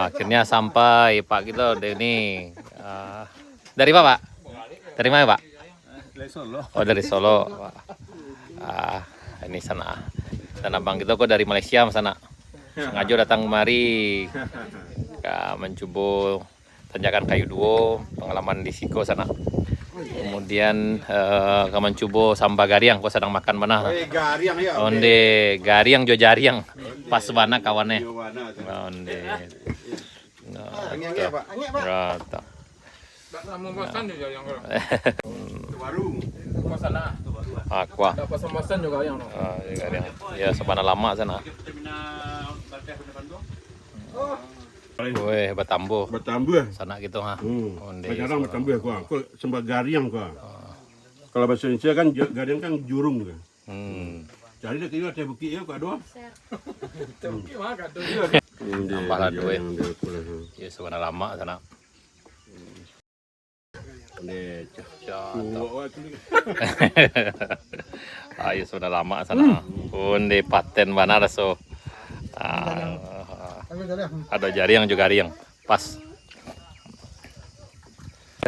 Akhirnya sampai Pak kita ini. Dari mana Pak? Dari mana Pak? Dari Solo. Oh dari Solo. Ini sana. Dan abang kita kok dari Malaysia sana. Sengaja datang kemari. Mencoba tanjakan kayu duo, pengalaman di Siko sana. Kemudian mencoba samba gariang, kok sedang makan mana? Gariang ya. Onde gariang jo jariang. Pas mana kawannya? Onde. Angin Pak. Rata. Pesan juga yang Warung. sana. Aqua. Dapat pesan juga yang. Gariang. Ya sabana lama sana. Weh, Batambo. Batambu. Sana gitu ha. Onde. Sekarang Batambu gua. Kok sembah gariang gua. Kalau bahasa Indonesia kan gariang kan jurung kan. Jadi dia kira ada bukit ya kok doa. Tapi mah kado. Nambah lah duit. Ya sabana lama sana. Ayo sudah lama sana. Onde paten mana raso. Ada jari yang juga yang pas.